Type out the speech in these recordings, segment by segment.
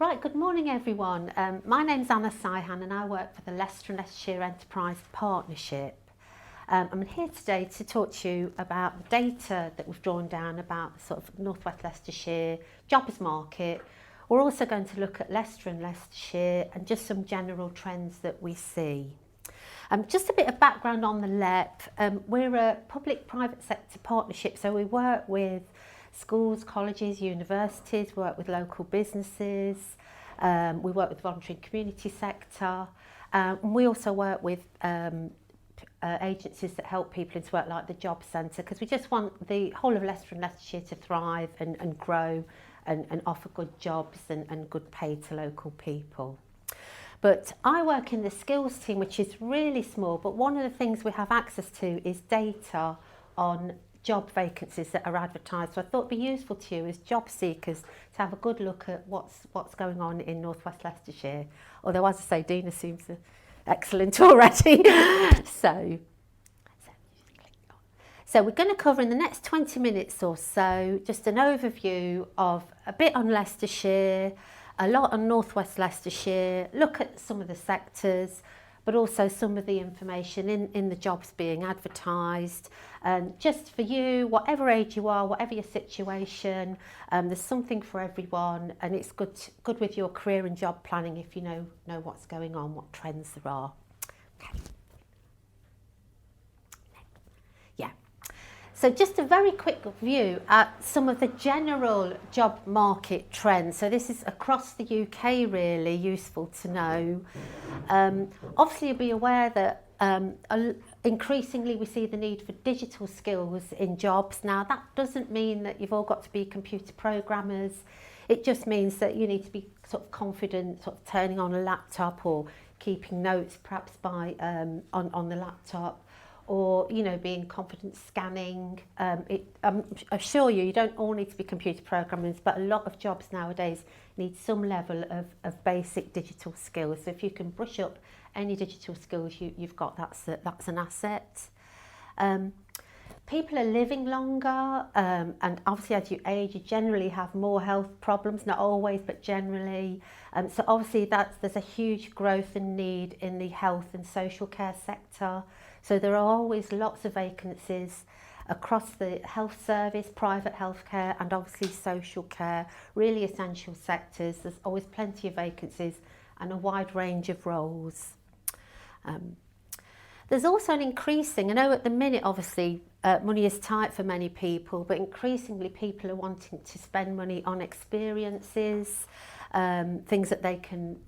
Right, good morning everyone. My name's Cyhan and I work for the Leicester and Leicestershire Enterprise Partnership. I'm here today to talk to you about the data that we've drawn down about the sort of North West Leicestershire jobs market. We're also going to look at Leicester and Leicestershire and just some general trends that we see. Just a bit of background on the LLEP. We're a public-private sector partnership, so we work with schools, colleges, universities, we work with local businesses, we work with the voluntary and community sector, and we also work with agencies that help people into work like the Job Centre, because we just want the whole of Leicester and Leicestershire to thrive and grow and offer good jobs and good pay to local people. But I work in the skills team, which is really small, but one of the things we have access to is data on job vacancies that are advertised. So I thought it'd be useful to you as job seekers to have a good look at what's going on in North West Leicestershire. Although, as I say, Dina seems excellent already. So we're going to cover in the next 20 minutes or so just an overview of a bit on Leicestershire, a lot on North West Leicestershire, look at some of the sectors, but also some of the information in the jobs being advertised. And just for you, whatever age you are, whatever your situation, there's something for everyone, and it's good with your career and job planning if you know what's going on, what trends there are. Okay. Yeah. So just a very quick view at some of the general job market trends. So this is across the UK, really useful to know. Obviously, you'll be aware that increasingly we see the need for digital skills in jobs. Now, that doesn't mean that you've all got to be computer programmers. It just means that you need to be sort of confident, sort of turning on a laptop or keeping notes perhaps by on the laptop, or being confident scanning. I assure you don't all need to be computer programmers, but a lot of jobs nowadays need some level of basic digital skills. So if you can brush up any digital skills you've got, that's an asset. People are living longer, and obviously as you age, you generally have more health problems, not always, but generally. So obviously there's a huge growth and need in the health and social care sector. So there are always lots of vacancies across the health service, private healthcare, and obviously social care, really essential sectors. There's always plenty of vacancies and a wide range of roles. There's also an increasing, I know at the minute obviously money is tight for many people, but increasingly people are wanting to spend money on experiences, things that they can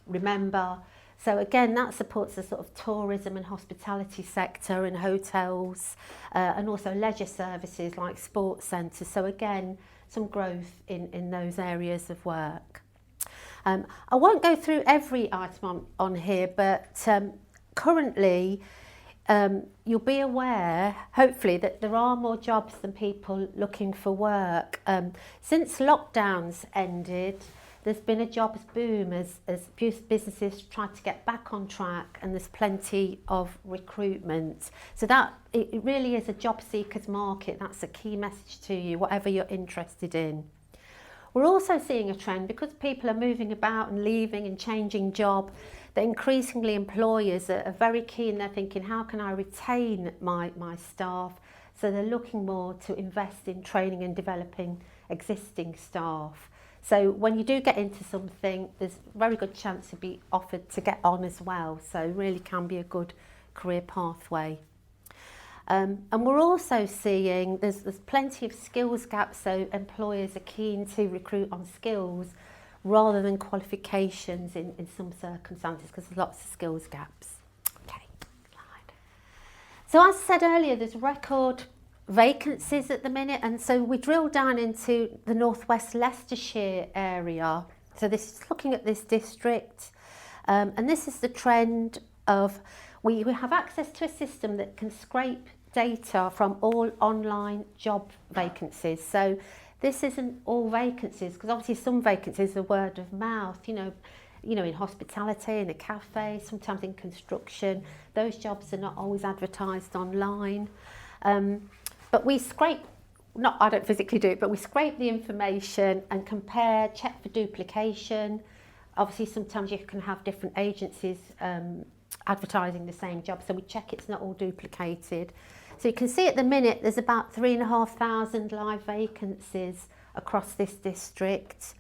remember. So again, that supports the sort of tourism and hospitality sector and hotels, and also leisure services like sports centres. So again, some growth in those areas of work. I won't go through every item on here, but currently you'll be aware, hopefully, that there are more jobs than people looking for work. Since lockdowns ended, there's been a jobs boom as businesses try to get back on track, and there's plenty of recruitment. So that it really is a job seekers market. That's a key message to you, whatever you're interested in. We're also seeing a trend, because people are moving about and leaving and changing job, that increasingly employers are very keen. They're thinking, how can I retain my staff? So they're looking more to invest in training and developing existing staff. So when you do get into something, there's a very good chance to be offered to get on as well. So really can be a good career pathway. And we're also seeing there's plenty of skills gaps, so employers are keen to recruit on skills rather than qualifications in some circumstances, because there's lots of skills gaps. Okay, slide. So as I said earlier, there's record vacancies at the minute, and so we drill down into the North West Leicestershire area. So this is looking at this district, and this is the trend of we have access to a system that can scrape data from all online job vacancies. So this isn't all vacancies, because obviously some vacancies are word of mouth, in hospitality, in a cafe, sometimes in construction. Those jobs are not always advertised online. But we scrape not I don't physically do it, but we scrape the information and compare, check for duplication. Obviously, sometimes you can have different agencies advertising the same job, so we check it's not all duplicated. So you can see at the minute there's about 3,500 live vacancies across this district.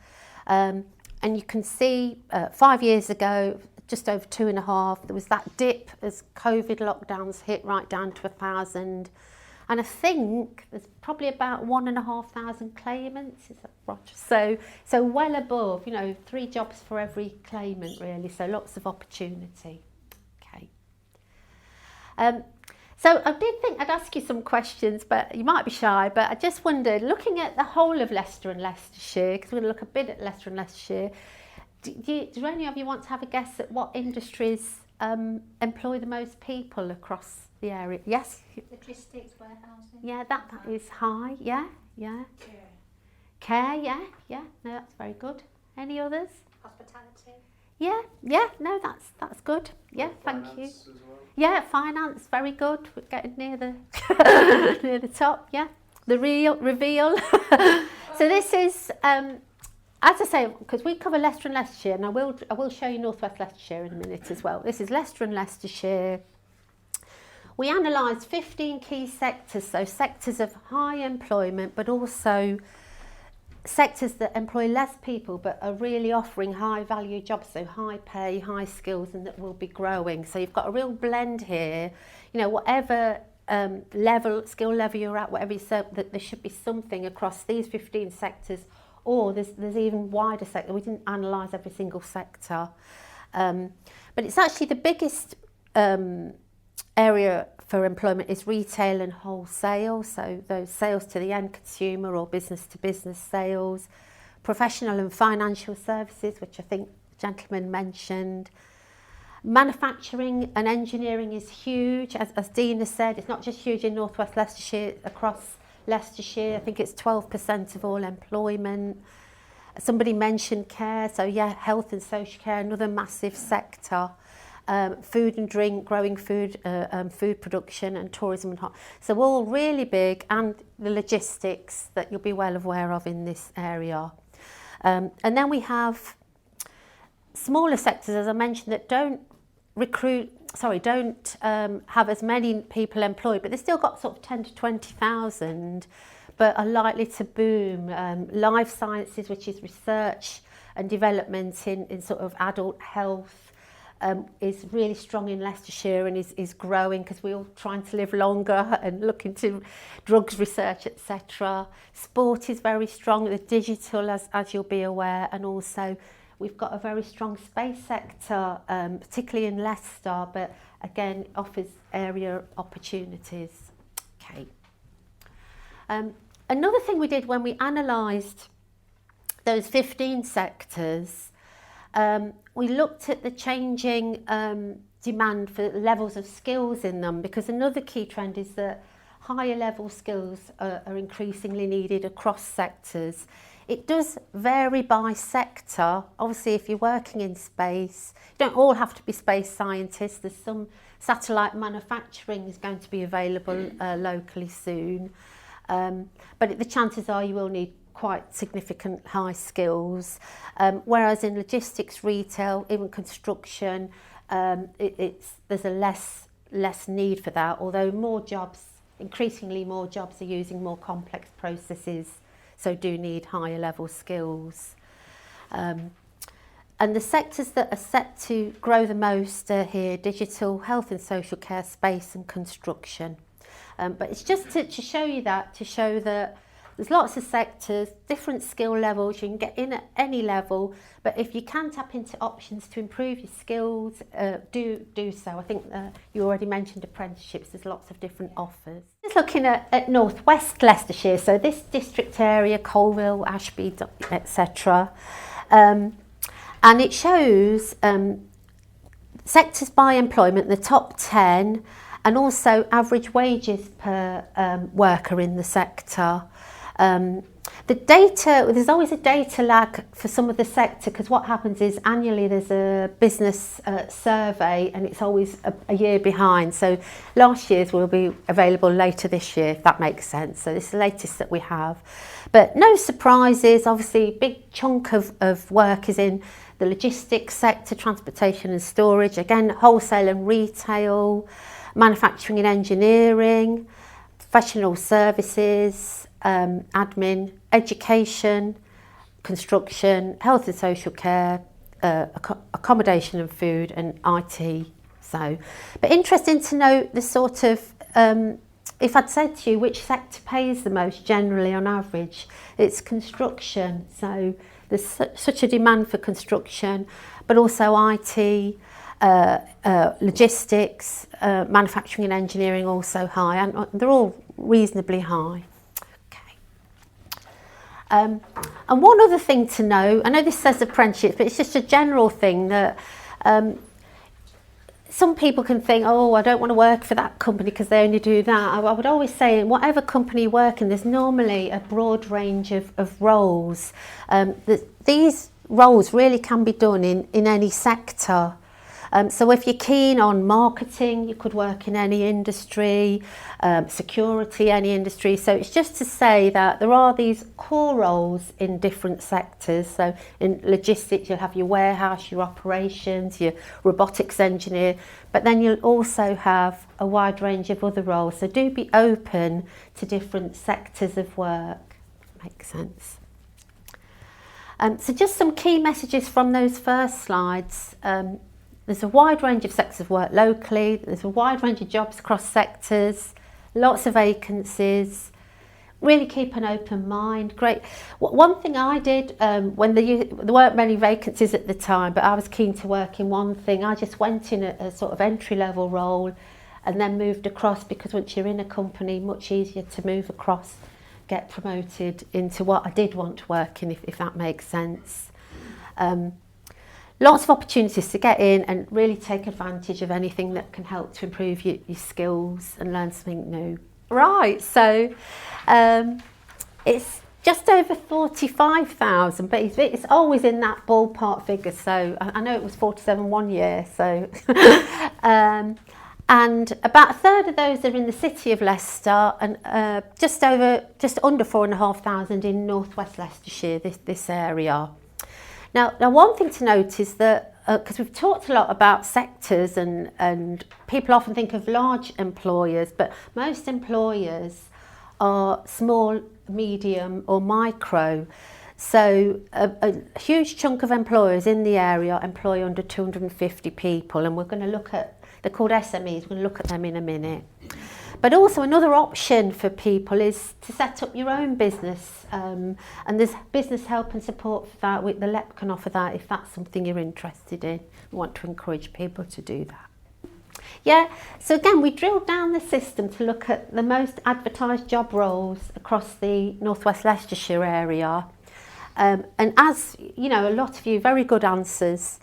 And you can see 5 years ago, just over 2.5, there was that dip as COVID lockdowns hit right down to 1,000. And I think there's probably about 1,500 claimants, is that right? So well above, 3 jobs for every claimant really, so lots of opportunity. Okay. So I did think I'd ask you some questions, but you might be shy, but I just wondered, looking at the whole of Leicester and Leicestershire, because we're going to look a bit at Leicester and Leicestershire, do any of you want to have a guess at what industries employ the most people across the area? Yes? Logistics, warehousing. Yeah, that is high. Yeah. Care, yeah. No, that's very good. Any others? Hospitality. Yeah. No, that's good. Yeah, thank you. As well. Yeah, finance, very good. We're getting near the near the top. Yeah, the reveal. So this is, as I say, because we cover Leicester and Leicestershire, and I will show you North West Leicestershire in a minute as well. This is Leicester and Leicestershire. We analysed 15 key sectors, so sectors of high employment, but also sectors that employ less people but are really offering high value jobs, so high pay, high skills, and that will be growing. So you've got a real blend here. Whatever skill level you're at, whatever you say, that there should be something across these 15 sectors, or there's even wider sector. We didn't analyse every single sector. But it's actually the biggest area for employment is retail and wholesale, so those sales to the end consumer or business to business sales, professional and financial services, which I think the gentleman mentioned. Manufacturing and engineering is huge, as Dina said. It's not just huge in North West Leicestershire, across Leicestershire, I think it's 12% of all employment. Somebody mentioned care, so yeah, health and social care, another massive sector. Food and drink, growing food, food production and tourism and so all really big, and the logistics that you'll be well aware of in this area. And then we have smaller sectors, as I mentioned, that don't have as many people employed, but they've still got sort of 10 to 20,000, but are likely to boom. Life sciences, which is research and development in sort of adult health, is really strong in Leicestershire and is growing because we're all trying to live longer and look into drugs research, etc. Sport is very strong, the digital, as you'll be aware, and also we've got a very strong space sector, particularly in Leicester, but again offers area opportunities. Okay. Another thing we did when we analysed those 15 sectors, we looked at the changing demand for levels of skills in them, because another key trend is that higher level skills are increasingly needed across sectors. It does vary by sector. Obviously, if you're working in space, you don't all have to be space scientists. There's some satellite manufacturing is going to be available locally soon. But the chances are you will need quite significant high skills. Whereas in logistics, retail, even construction, there's a less need for that, although increasingly more jobs are using more complex processes, so do need higher level skills. And the sectors that are set to grow the most are here: digital, health and social care, space and construction. But it's just to show you that, to show that there's lots of sectors, different skill levels, you can get in at any level, but if you can tap into options to improve your skills, do so. I think you already mentioned apprenticeships, there's lots of different offers. Just looking at North West Leicestershire, so this district area, Coalville, Ashby, etc. And it shows sectors by employment, the top 10, and also average wages per worker in the sector. The data, there's always a data lag for some of the sector, because what happens is annually there's a business survey and it's always a year behind. So last year's will be available later this year, if that makes sense. So this is the latest that we have. But no surprises, obviously a big chunk of work is in the logistics sector, transportation and storage, again wholesale and retail, manufacturing and engineering, professional services, admin, education, construction, health and social care, accommodation and food, and IT. So, but interesting to note the sort of, if I'd said to you which sector pays the most generally on average, it's construction. So there's such a demand for construction, but also IT, logistics, manufacturing and engineering also high, and they're all reasonably high. And one other thing to know, I know this says apprenticeship, but it's just a general thing that some people can think, oh, I don't want to work for that company because they only do that. I would always say, in whatever company you work in, there's normally a broad range of roles. These roles really can be done in any sector. So if you're keen on marketing, you could work in any industry, security, any industry. So it's just to say that there are these core roles in different sectors. So in logistics, you'll have your warehouse, your operations, your robotics engineer, but then you'll also have a wide range of other roles. So do be open to different sectors of work. Makes sense. So just some key messages from those first slides. There's a wide range of sectors of work locally, there's a wide range of jobs across sectors, lots of vacancies, really keep an open mind. Great. One thing I did, when there weren't many vacancies at the time, but I was keen to work in one thing, I just went in a sort of entry-level role and then moved across, because once you're in a company, much easier to move across, get promoted into what I did want to work in, if that makes sense. Lots of opportunities to get in and really take advantage of anything that can help to improve your skills and learn something new. Right, so it's just over 45,000, but it's always in that ballpark figure. So I know it was 47 one year, so and about a third of those are in the city of Leicester, and just under 4,500 in northwest Leicestershire, this area. Now, one thing to note is that, because we've talked a lot about sectors and people often think of large employers, but most employers are small, medium or micro. So a huge chunk of employers in the area employ under 250 people, and we're going to look at, they're called SMEs, we're going to look at them in a minute. But also another option for people is to set up your own business, and there's business help and support for that. The LLEP can offer that if that's something you're interested in. We want to encourage people to do that. Yeah, so again, we drilled down the system to look at the most advertised job roles across the northwest Leicestershire area. And as you know, a lot of you, very good answers.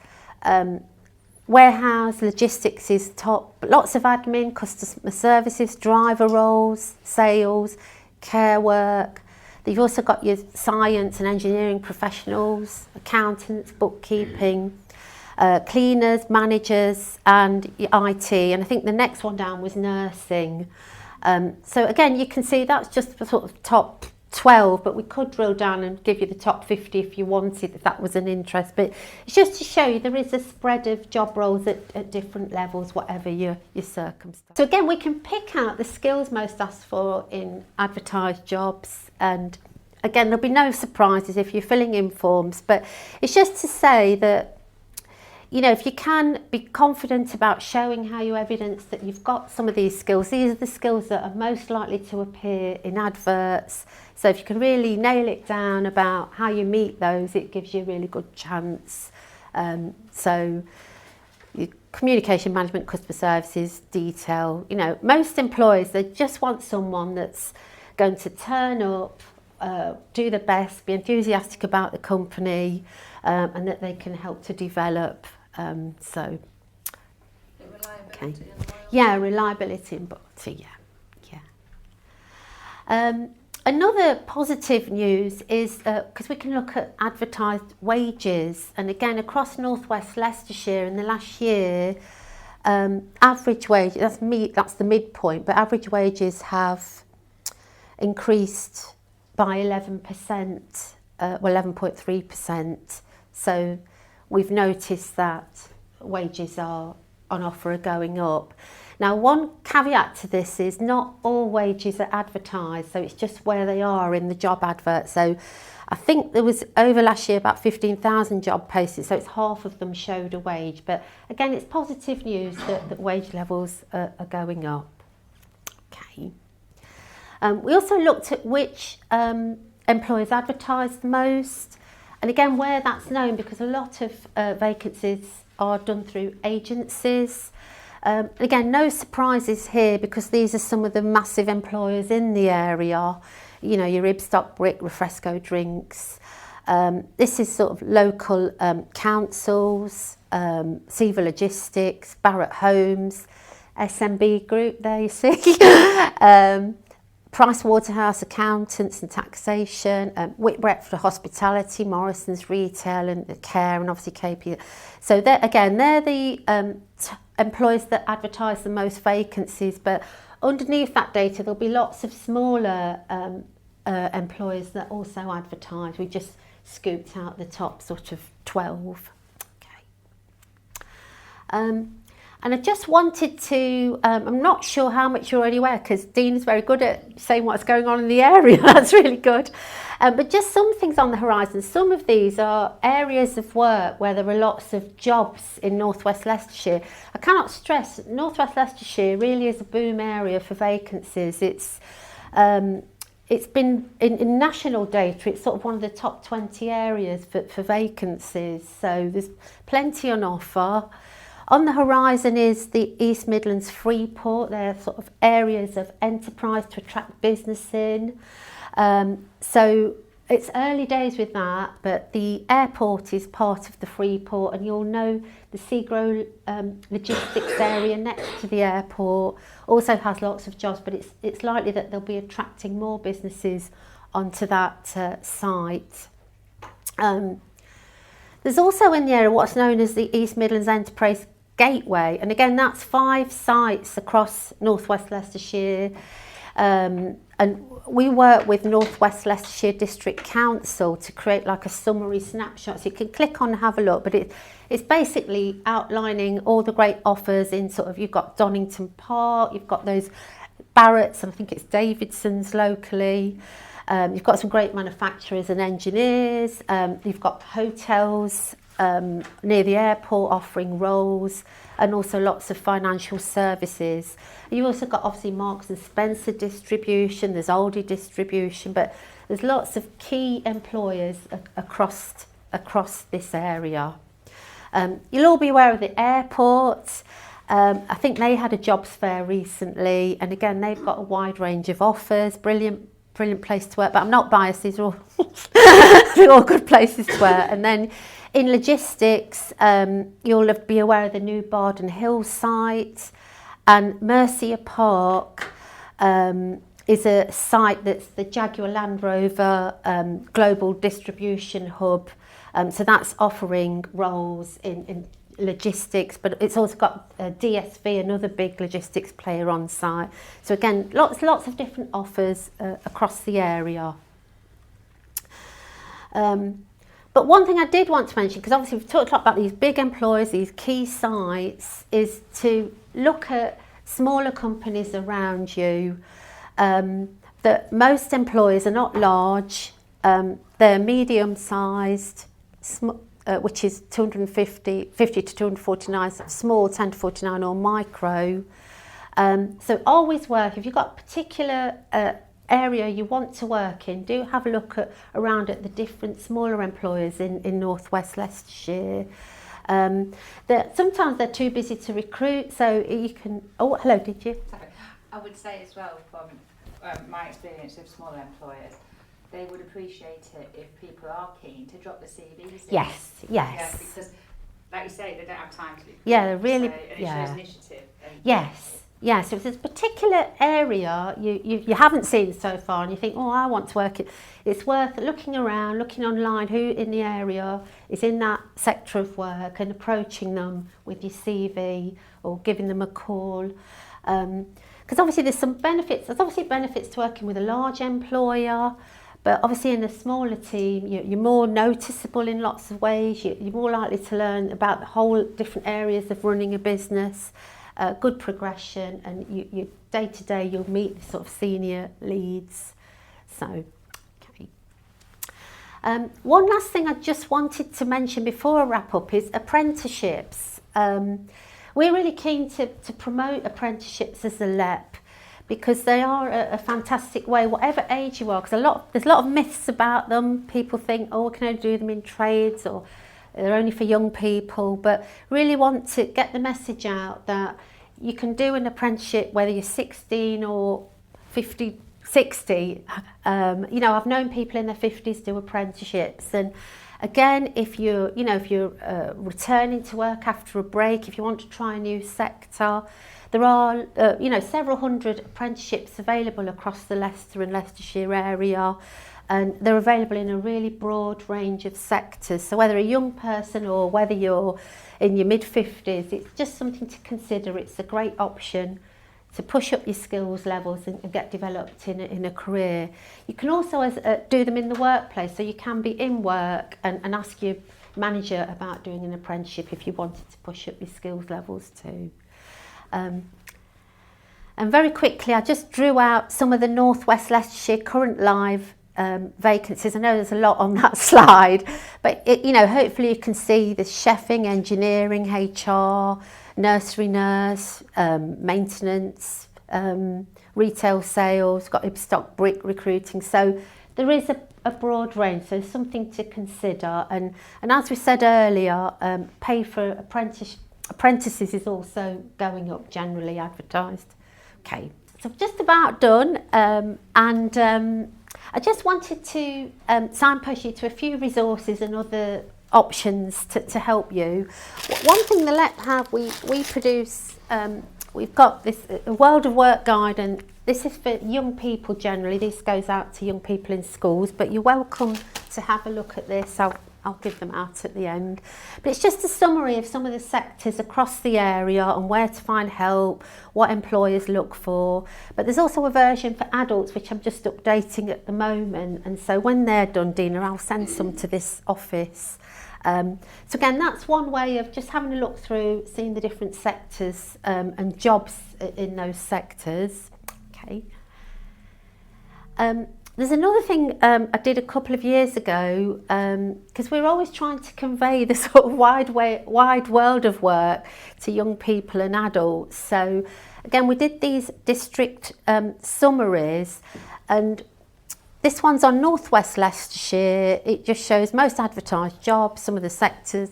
Warehouse, logistics is top, but lots of admin, customer services, driver roles, sales, care work. You've also got your science and engineering professionals, accountants, bookkeeping, cleaners, managers, and your IT. And I think the next one down was nursing. So again, you can see that's just the sort of top 12, but we could drill down and give you the top 50 if you wanted, if that was an interest. But it's just to show you there is a spread of job roles at different levels, whatever your circumstance. So again, we can pick out the skills most asked for in advertised jobs, and again, there'll be no surprises if you're filling in forms, but it's just to say that, you know, if you can be confident about showing how you evidence that you've got some of these skills, these are the skills that are most likely to appear in adverts. So if you can really nail it down about how you meet those, it gives you a really good chance. So your communication management, customer services, detail, you know, most employers, they just want someone that's going to turn up, do their best, be enthusiastic about the company, and that they can help to develop. So, okay. Yeah, reliability and loyalty, yeah. Another positive news is because we can look at advertised wages, and again across North West Leicestershire in the last year, average wage, that's the midpoint, but average wages have increased by 11%, 11.3%. So we've noticed that wages on offer are going up. Now, one caveat to this is not all wages are advertised, so it's just where they are in the job advert. So I think there was over last year about 15,000 job posted, so it's half of them showed a wage. But again, it's positive news that wage levels are going up. Okay. We also looked at which employers advertise the most, and again where that's known, because a lot of vacancies are done through agencies. Again, no surprises here, because these are some of the massive employers in the area. You know, your Ibstock Brick, Refresco Drinks. This is sort of local councils, Seva Logistics, Barratt Homes, SMB Group, there you see. Price Waterhouse Accountants and Taxation, Whitbread for Hospitality, Morrison's Retail and Care, and obviously KP. So they're the employers that advertise the most vacancies, but underneath that data there'll be lots of smaller employers that also advertise. We just scooped out the top sort of 12. Okay. And I just wanted to, I'm not sure how much you're already aware, because Dean is very good at saying what's going on in the area. That's really good. But just some things on the horizon. Some of these are areas of work where there are lots of jobs in North West Leicestershire. I cannot stress, North West Leicestershire really is a boom area for vacancies. It's been, in national data, it's sort of one of the top 20 areas for vacancies. So there's plenty on offer. On the horizon is the East Midlands Freeport. They're sort of areas of enterprise to attract business in. So it's early days with that, but the airport is part of the Freeport, and you'll know the Seagrow logistics area next to the airport also has lots of jobs, but it's likely that they'll be attracting more businesses onto that site. There's also in the area what's known as the East Midlands Enterprise Gateway, and again that's 5 sites across North West Leicestershire, and we work with North West Leicestershire District Council to create like a summary snapshot, so you can click on and have a look, but it's basically outlining all the great offers in sort of, you've got Donington Park, you've got those Barratts, and I think it's Davidson's locally. You've got some great manufacturers and engineers. You've got hotels near the airport offering roles, and also lots of financial services. You've also got obviously Marks and Spencer distribution, there's Aldi distribution, but there's lots of key employers across this area. You'll all be aware of the airport. I think they had a jobs fair recently, and again they've got a wide range of offers. Brilliant place to work, but I'm not biased, these are all they're all good places to work. And then in logistics, you'll be aware of the new Bardon Hill site, and Mercia Park is a site that's the Jaguar Land Rover global distribution hub. So that's offering roles in logistics, but it's also got DSV, another big logistics player on site. So again, lots of different offers across the area. But one thing I did want to mention, because obviously we've talked a lot about these big employers, these key sites, is to look at smaller companies around you. That most employers are not large, they're medium-sized, which is 50 to 249, small 10 to 49 or micro. So always work, if you've got a particular area you want to work in, do have a look around at the different smaller employers in North West Leicestershire. Sometimes they're too busy to recruit, so you can... Oh, hello, did you? Sorry. I would say as well, from my experience of smaller employers, they would appreciate it if people are keen to drop the CVs in. Yes. Yeah, because, like you say, they don't have time to do. Yeah, they're really... So, and it shows initiative. And yes. Yeah, so if there's a particular area you haven't seen so far and you think, oh, I want to work it, it's worth looking around, looking online who in the area is in that sector of work and approaching them with your CV or giving them a call. Because obviously there's obviously benefits to working with a large employer, but obviously in a smaller team, you're more noticeable in lots of ways. You're more likely to learn about the whole different areas of running a business. Good progression, and you day to day you'll meet the sort of senior leads. So, okay. One last thing I just wanted to mention before I wrap up is apprenticeships. We're really keen to promote apprenticeships as a LEP because they are a fantastic way, whatever age you are, because there's a lot of myths about them. People think, oh, can I do them in trades, or they're only for young people, but really want to get the message out that you can do an apprenticeship whether you're 16 or 50, 60. I've known people in their 50s do apprenticeships, and again, if you're returning to work after a break, if you want to try a new sector, there are several hundred apprenticeships available across the Leicester and Leicestershire area. And they're available in a really broad range of sectors. So whether a young person or whether you're in your mid-50s, it's just something to consider. It's a great option to push up your skills levels and get developed in a career. You can also do them in the workplace, so you can be in work and ask your manager about doing an apprenticeship if you wanted to push up your skills levels too. And very quickly, I just drew out some of the North West Leicestershire current live vacancies. I know there's a lot on that slide, but hopefully you can see the chefing, engineering, HR, nursery nurse, maintenance, retail sales, got Ibstock brick recruiting. So there is a broad range, so something to consider. And as we said earlier, pay for apprentices is also going up, generally advertised. Okay, so I'm just about done, I just wanted to signpost you to a few resources and other options to help you. One thing the LEP have, we produce, we've got this a World of Work guide, and this is for young people generally. This goes out to young people in schools, but you're welcome to have a look at this. I'll give them out at the end. But it's just a summary of some of the sectors across the area and where to find help, what employers look for. But there's also a version for adults, which I'm just updating at the moment. And so when they're done, Dina, I'll send some to this office. So again, that's one way of just having a look through, seeing the different sectors and jobs in those sectors. Okay. There's another thing I did a couple of years ago, because we're always trying to convey the sort of wide world of work to young people and adults. So again, we did these district summaries, and this one's on North West Leicestershire. It just shows most advertised jobs, some of the sectors,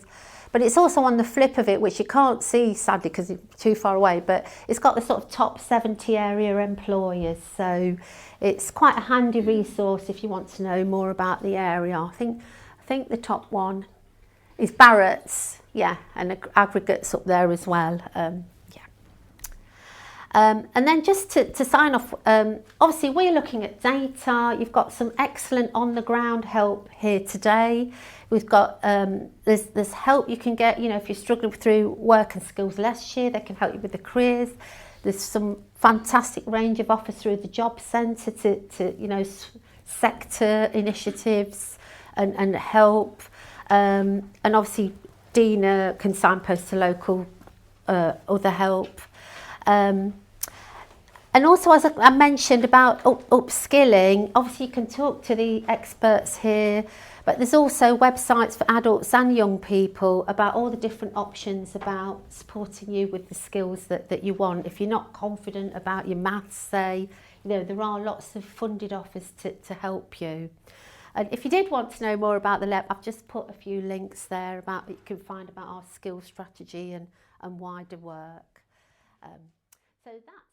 but it's also on the flip of it, which you can't see sadly because it's too far away, but it's got the sort of top 70 area employers. So it's quite a handy resource if you want to know more about the area. I think the top one is Barrett's, yeah, and aggregates up there as well. And then just to sign off, obviously we're looking at data. You've got some excellent on-the-ground help here today. We've got, there's help you can get, if you're struggling through Work and Skills Leicestershire, they can help you with the careers. There's some fantastic range of offers through the job centre to sector initiatives and help. And obviously Dina can signpost to local other help. And also, as I mentioned about upskilling, obviously you can talk to the experts here, but there's also websites for adults and young people about all the different options about supporting you with the skills that you want. If you're not confident about your maths, say, there are lots of funded offers to help you. And if you did want to know more about the LEP, I've just put a few links there about you can find about our skills strategy and wider work. So that